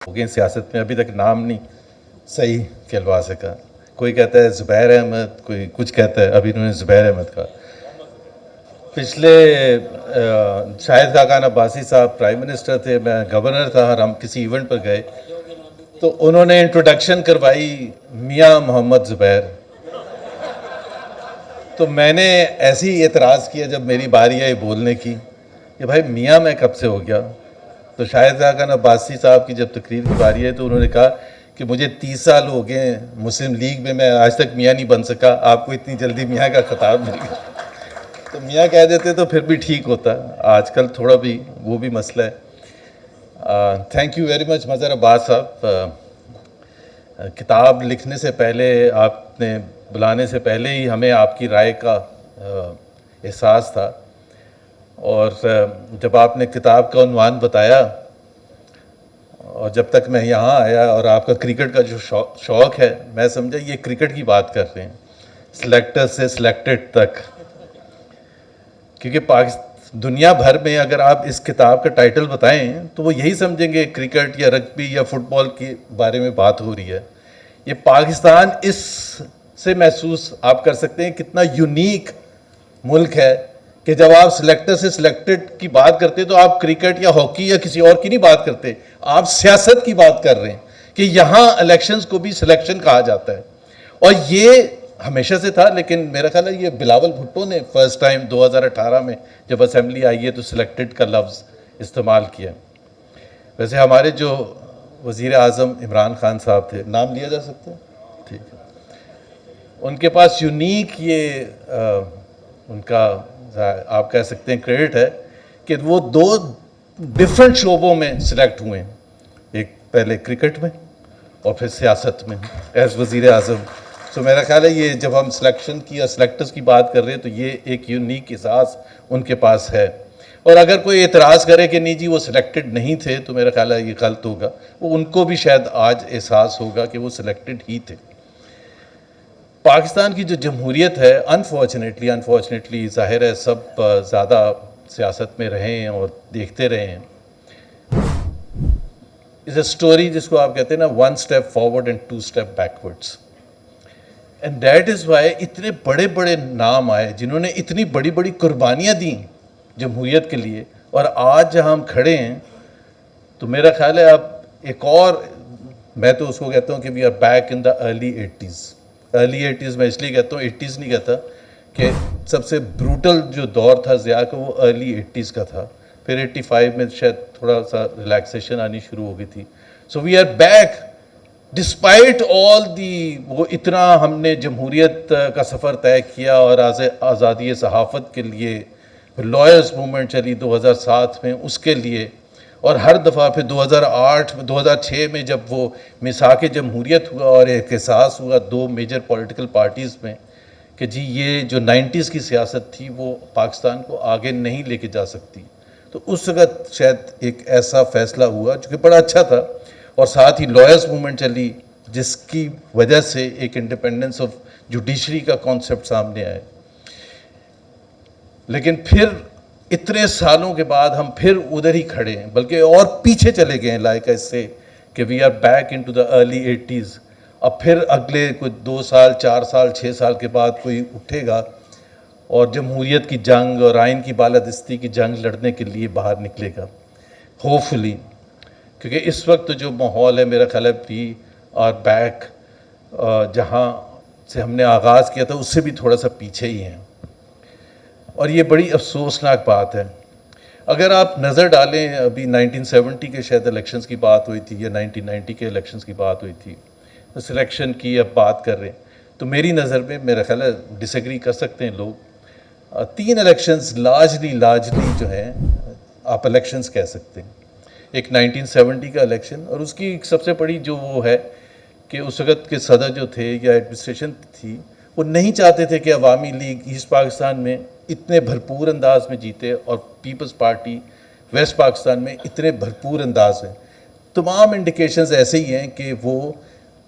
हो गए सियासत में, अभी तक नाम नहीं सही कहलवा सका। कोई कहता है ज़ुबैर अहमद, कोई कुछ कहता है, अभी इन्होंने ज़ुबैर अहमद कहा। पिछले शाहिद खाकान अब्बासी साहब प्राइम मिनिस्टर थे, मैं गवर्नर था, और हम किसी इवेंट पर गए तो उन्होंने इंट्रोडक्शन करवाई मियाँ मोहम्मद ज़ुबैर। तो मैंने ऐसे ही एतराज़ किया जब मेरी बारी आई बोलने की कि भाई मियाँ मैं कब से हो गया। तो शाहिद खाकान अब्बासी साहब की जब तकरीर की बारी आई तो उन्होंने कहा कि मुझे 30 साल हो गए मुस्लिम लीग में, मैं आज तक मियाँ नहीं बन सका, आपको इतनी जल्दी मियाँ का खिताब मिल गया। तो मियाँ कह देते तो फिर भी ठीक होता, आजकल थोड़ा भी वो भी मसला है। Thank you very much Mazhar Abbas साहब। किताब लिखने से पहले, आपने बुलाने से पहले ही हमें आपकी राय का एहसास था, और जब आपने किताब का उन्वान बताया और जब तक मैं यहाँ आया, और आपका क्रिकेट का जो शौक़ है, मैं समझा ये क्रिकेट की बात कर रहे हैं, सिलेक्टर से सिलेक्टेड तक। क्योंकि दुनिया भर में अगर आप इस किताब का टाइटल बताएं तो वो यही समझेंगे क्रिकेट या रग्बी या फुटबॉल के बारे में बात हो रही है। ये पाकिस्तान इससे महसूस आप कर सकते हैं कितना यूनिक मुल्क है कि जब आप सिलेक्टर से सिलेक्टेड की बात करते तो आप क्रिकेट या हॉकी या किसी और की नहीं बात करते, आप सियासत की बात कर रहे हैं कि यहाँ इलेक्शंस को भी सिलेक्शन कहा जाता है। और ये हमेशा से था, लेकिन मेरा ख्याल है ये बिलावल भुट्टो ने फर्स्ट टाइम 2018 में जब असेंबली आई है तो सिलेक्टेड का लफ्ज़ इस्तेमाल किया। वैसे हमारे जो वज़ीर आज़म इमरान खान साहब थे, नाम लिया जा सकता है, ठीक है, उनके पास यूनिक ये उनका आप कह सकते हैं क्रेडिट है कि वो 2 डिफरेंट शोबों में सिलेक्ट हुए हैं, एक पहले क्रिकेट में और फिर सियासत में एज वज़ीर आज़म। तो मेरा ख्याल है ये जब हम सिलेक्शन की या सिलेक्टर्स की बात कर रहे हैं तो ये एक यूनिक एहसास उनके पास है। और अगर कोई एतराज़ करे कि नहीं जी वो सिलेक्टेड नहीं थे, तो मेरा ख्याल है ये गलत होगा, वो उनको भी शायद आज एहसास होगा कि वो सिलेक्टेड ही थे। पाकिस्तान की जो जमहूरियत है, अनफॉर्चुनेटली ज़ाहिर है सब ज़्यादा सियासत में रहे हैं और देखते रहे हैं, इज़ अ स्टोरी जिसको आप कहते हैं ना, 1 step forward and 2 step backwards. And that is why इतने बड़े बड़े नाम आए जिन्होंने इतनी बड़ी बड़ी कुर्बानियाँ दी जमहूरियत के लिए, और आज जहाँ हम खड़े हैं तो मेरा ख्याल है अब एक और, मैं तो उसको कहता हूँ कि we are back in the early 80s। Early 80s मैं इसलिए कहता हूँ, 80s नहीं कहता, कि सबसे ब्रूटल जो दौर था ज़िया का वो अर्ली 80s का था, फिर 85 में शायद थोड़ा सा रिलैक्सेशन आनी शुरू हो गई थी। So we are back despite all the, वो इतना हमने जमहूरियत का सफ़र तय किया और आज़ादी सहाफ़त के लिए लॉयर्स मूवमेंट चली 2007 में, उसके लिए, और हर दफ़ा फिर 2008 2006 में जब वो मिसाक जमहूरियत हुआ और एहसास हुआ 2 मेजर पॉलिटिकल पार्टीज़ में कि जी ये जो 90s की सियासत थी वो पाकिस्तान को आगे नहीं लेके जा सकती, तो उस वक़्त शायद एक ऐसा फ़ैसला हुआ जो कि बड़ा अच्छा था। और साथ ही लॉयर्स मूवमेंट चली जिसकी वजह से एक इंडिपेंडेंस ऑफ जुडिशरी का कॉन्सेप्ट सामने आया। लेकिन फिर इतने सालों के बाद हम फिर उधर ही खड़े हैं, बल्कि और पीछे चले गए हैं लायक इससे कि we are back into the early 80s। अब फिर अगले कुछ 2 साल 4 साल 6 साल के बाद कोई उठेगा और जमहूरियत की जंग और आइन की बालादस्ती की जंग लड़ने के लिए बाहर निकलेगा, होपफुली। क्योंकि इस वक्त जो माहौल है मेरा ख्याल है वी आर बैक, जहाँ से हमने आगाज़ किया था उससे भी थोड़ा सा पीछे ही हैं, और ये बड़ी अफसोसनाक बात है। अगर आप नज़र डालें, अभी 1970 के शायद इलेक्शंस की बात हुई थी या 1990 के इलेक्शंस की बात हुई थी, तो सिलेक्शन की अब बात कर रहे हैं, तो मेरी नज़र में मेरा ख्याल है डिसएग्री कर सकते हैं लोग, 3 इलेक्शंस लार्जली जो हैं आप इलेक्शंस कह सकते हैं। एक 1970 का इलेक्शन, और उसकी सबसे बड़ी जो वो है कि उस वक़्त के सदर जो थे या एडमिनिस्ट्रेशन थी वो नहीं चाहते थे कि अवामी लीग ईस्ट पाकिस्तान में इतने भरपूर अंदाज में जीते और पीपल्स पार्टी वेस्ट पाकिस्तान में इतने भरपूर अंदाज में। तमाम इंडिकेशंस ऐसे ही हैं कि वो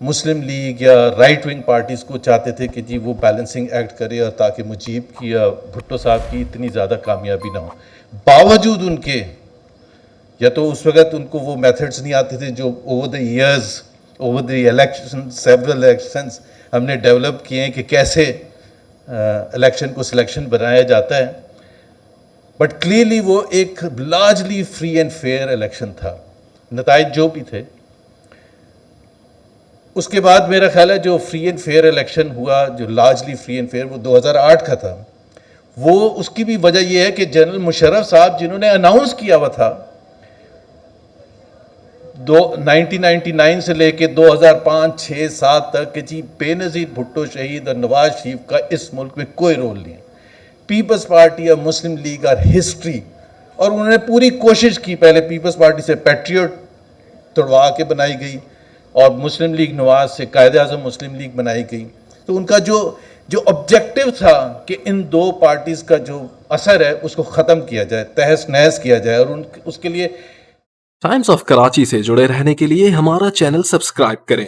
मुस्लिम लीग या राइट विंग पार्टीज़ को चाहते थे कि जी वो बैलेंसिंग एक्ट करे, और ताकि मुजीब की या भुट्टो साहब की इतनी ज़्यादा कामयाबी ना हो। बावजूद उनके یا تو اس وقت ان کو وہ میتھڈز نہیں آتے تھے جو over the years over the election several elections ہم نے ڈیولپ کیے ہیں کہ کیسے الیکشن کو سلیکشن بنایا جاتا ہے. بٹ کلیئرلی وہ ایک largely free and fair election تھا. نتائج جو بھی تھے اس کے بعد میرا خیال ہے جو فری اینڈ فیئر الیکشن ہوا, جو لارجلی فری اینڈ فیئر, وہ 2008 کا تھا. وہ اس کی بھی وجہ یہ ہے کہ جنرل مشرف صاحب جنہوں نے اناؤنس کیا ہوا تھا 1999 سے لے کے 2005 6 7 تک کہ جی بے نظیر بھٹو شہید اور نواز شریف کا اس ملک میں کوئی رول نہیں ہے. پیپلز پارٹی اور مسلم لیگ اور ہسٹری, اور انہوں نے پوری کوشش کی. پہلے پیپلز پارٹی سے پیٹریوٹ توڑوا کے بنائی گئی اور مسلم لیگ نواز سے قائد اعظم مسلم لیگ بنائی گئی. تو ان کا جو آبجیکٹو تھا کہ ان دو پارٹیز کا جو اثر ہے اس کو ختم کیا جائے, تہس نہس کیا جائے, اور اس کے لیے ٹائمز آف کراچی سے جڑے رہنے کے لیے ہمارا چینل سبسکرائب کریں.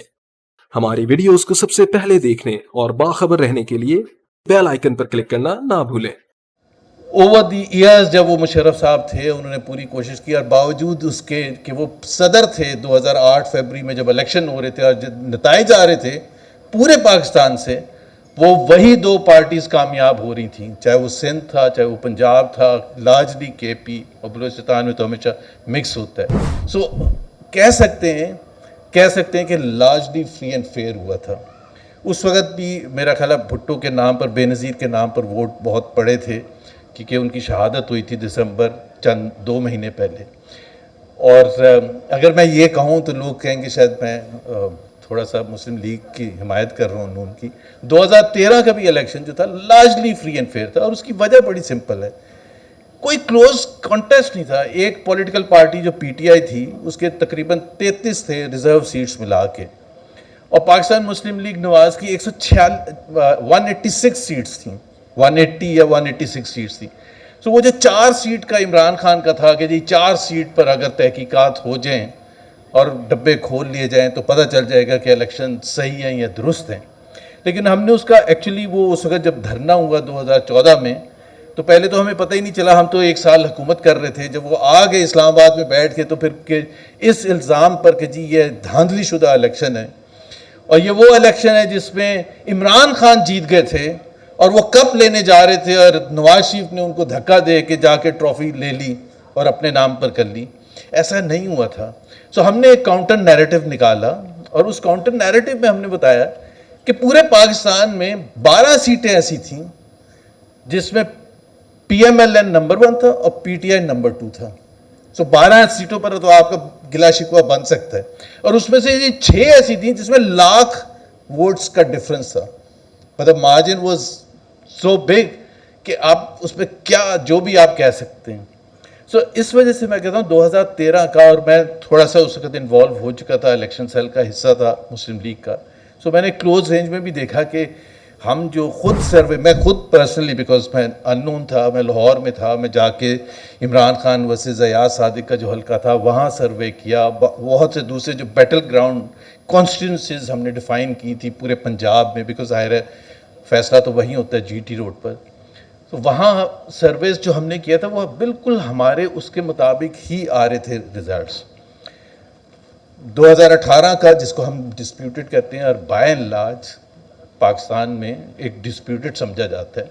ہماری ویڈیوز کو سب سے پہلے دیکھنے اور باخبر رہنے کے لیے بیل آئیکن پر کلک کرنا نہ بھولیں. اوور دی ایئرز جب وہ مشرف صاحب تھے انہوں نے پوری کوشش کی, اور باوجود اس کے کہ وہ صدر تھے 2008 فیبری میں جب الیکشن ہو رہے تھے اور جب نتائج آ رہے تھے پورے پاکستان سے, وہ وہی دو پارٹیز کامیاب ہو رہی تھیں, چاہے وہ سندھ تھا چاہے وہ پنجاب تھا, لارجلی کے پی اور بلوچستان میں تو ہمیشہ مکس ہوتا ہے. سو کہہ سکتے ہیں کہ لارجلی فری اینڈ فیئر ہوا تھا. اس وقت بھی میرا خیال ہے بھٹو کے نام پر, بے نظیر کے نام پر ووٹ بہت پڑے تھے کیونکہ ان کی شہادت ہوئی تھی دسمبر چند 2 مہینے پہلے. اور اگر میں یہ کہوں تو لوگ کہیں گے شاید میں تھوڑا سا مسلم لیگ کی حمایت کر رہا ہوں, نون کی. 2013 کا بھی الیکشن جو تھا لارجلی فری اینڈ فیئر تھا, اور اس کی وجہ بڑی سمپل ہے, کوئی کلوز کانٹیسٹ نہیں تھا. ایک پولیٹیکل پارٹی جو پی ٹی آئی تھی اس کے تقریباً 33 تھے ریزرو سیٹس ملا کے, اور پاکستان مسلم لیگ نواز کی 186 سیٹس تھیں, 180 یا 186 سیٹس تھیں. سو وہ جو 4 سیٹ کا عمران خان کا تھا کہ جی 4 سیٹ پر اگر تحقیقات ہو جائیں اور ڈبے کھول لیے جائیں تو پتہ چل جائے گا کہ الیکشن صحیح ہیں یا درست ہیں. لیکن ہم نے اس کا ایکچولی وہ اس وقت جب دھرنا ہوا 2014 میں, تو پہلے تو ہمیں پتہ ہی نہیں چلا, ہم تو 1 سال حکومت کر رہے تھے. جب وہ آ گئے اسلام آباد میں بیٹھ کے تو پھر کہ اس الزام پر کہ جی یہ دھاندلی شدہ الیکشن ہے, اور یہ وہ الیکشن ہے جس میں عمران خان جیت گئے تھے اور وہ کپ لینے جا رہے تھے, اور نواز شریف نے ان کو دھکا دے کے جا کے ٹرافی لے لی اور اپنے نام پر کر لی. ایسا نہیں ہوا تھا. سو ہم نے ایک کاؤنٹر نیریٹو نکالا, اور اس کاؤنٹر نیریٹو میں ہم نے بتایا کہ پورے پاکستان میں 12 سیٹیں ایسی تھیں جس میں P M L N number 1 تھا اور پی ٹی آئی نمبر 2 تھا. سو 12 سیٹوں پر تو آپ کا گلا شکوہ بن سکتا ہے, اور اس میں سے یہ 6 ایسی تھیں جس میں لاکھ ووٹس کا ڈفرنس تھا. مطلب مارجن واز سو بگ کہ آپ اس پہ کیا جو بھی آپ کہہ سکتے ہیں. سو اس وجہ سے میں کہتا ہوں 2013 کا, اور میں تھوڑا سا اس وقت انوالو ہو چکا تھا, الیکشن سیل کا حصہ تھا مسلم لیگ کا. سو میں نے کلوز رینج میں بھی دیکھا کہ ہم جو خود سروے, میں خود پرسنلی بیکاز میں ان نون تھا, میں لاہور میں تھا, میں جا کے عمران خان ورسز ایاز صادق کا جو حلقہ تھا وہاں سروے کیا. بہت سے دوسرے جو بیٹل گراؤنڈ کانسٹیٹوئنسیز ہم نے ڈیفائن کی تھی پورے پنجاب میں, بیکاز ظاہر ہے فیصلہ تو وہیں ہوتا ہے جی ٹی روڈ پر. تو وہاں سرویز جو ہم نے کیا تھا وہ بالکل ہمارے اس کے مطابق ہی آ رہے تھے ریزلٹس. 2018 کا جس کو ہم ڈسپیوٹڈ کہتے ہیں, اور بائی اینڈ لارج پاکستان میں ایک ڈسپیوٹڈ سمجھا جاتا ہے,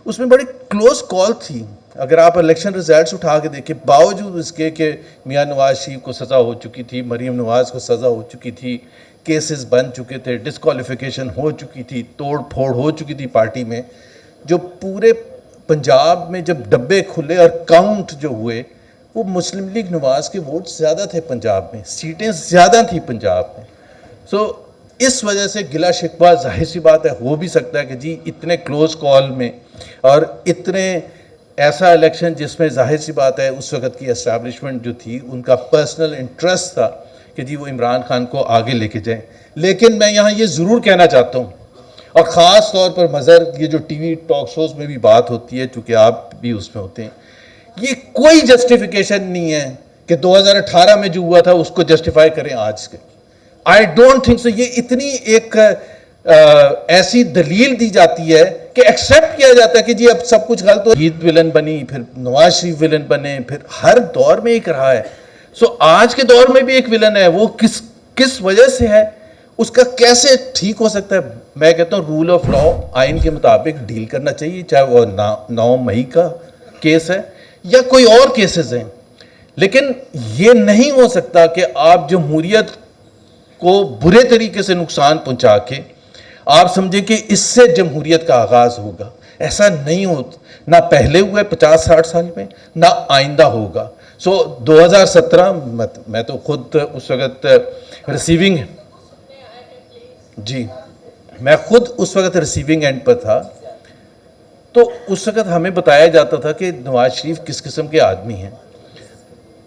اس میں بڑی کلوز کال تھی. اگر آپ الیکشن ریزلٹس اٹھا کے دیکھیں, باوجود اس کے کہ میاں نواز شریف کو سزا ہو چکی تھی, مریم نواز کو سزا ہو چکی تھی, کیسز بن چکے تھے, ڈسکوالیفیکیشن ہو چکی تھی, توڑ پھوڑ ہو چکی تھی پارٹی میں, جو پورے پنجاب میں جب ڈبے کھلے اور کاؤنٹ جو ہوئے وہ مسلم لیگ نواز کے ووٹ زیادہ تھے پنجاب میں, سیٹیں زیادہ تھیں پنجاب میں. سو اس وجہ سے گلا شکوہ ظاہر سی بات ہے ہو بھی سکتا ہے کہ جی اتنے کلوز کال میں اور اتنے ایسا الیکشن جس میں ظاہر سی بات ہے اس وقت کی اسٹیبلشمنٹ جو تھی ان کا پرسنل انٹرسٹ تھا کہ جی وہ عمران خان کو آگے لے کے جائیں. لیکن میں یہاں یہ ضرور کہنا چاہتا ہوں, اور خاص طور پر مظہر یہ جو ٹی وی ٹاک شوز میں بھی بات ہوتی ہے چونکہ آپ بھی اس میں ہوتے ہیں, یہ کوئی جسٹیفیکیشن نہیں ہے کہ 2018 میں جو ہوا تھا اس کو جسٹیفائی کریں آج کے. I don't think so. یہ اتنی ایک ایسی دلیل دی جاتی ہے کہ ایکسیپٹ کیا جاتا ہے کہ جی اب سب کچھ غلط ہو, عید ولن بنی, پھر نواز شریف ولن بنے, پھر ہر دور میں ایک رہا ہے. सो आज के दौर में भी एक विलन है, वो किस वजह से है, उसका कैसे ठीक हो सकता है। मैं कहता हूँ रूल ऑफ लॉ, आइन के मुताबिक डील करना चाहिए, चाहे वो 9 मई का केस है या कोई और केसेस हैं। लेकिन ये नहीं हो सकता कि आप जमहूरियत को बुरे तरीके से नुकसान पहुंचा के आप समझे कि इससे जमहूरियत का आगाज़ होगा। ऐसा नहीं होता, ना पहले हुआ है 50-60 साल में, ना आइंदा होगा। सो 2017 मैं तो खुद उस वक़्त रिसीविंग, जी मैं खुद उस वक़्त रिसीविंग एंड पर था। तो उस वक़्त हमें बताया जाता था कि नवाज शरीफ किस किस्म के आदमी हैं।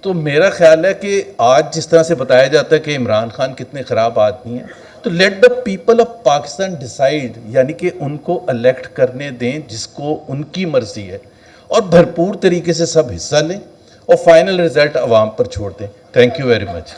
तो मेरा ख्याल है कि आज जिस तरह से बताया जाता है कि इमरान खान कितने ख़राब आदमी हैं, तो let the people of Pakistan decide, यानी कि उनको इलेक्ट करने दें जिसको उनकी मर्ज़ी है, और भरपूर तरीके से सब हिस्सा लें और फाइनल रिज़ल्ट अवाम पर छोड़ दें। Thank you very much.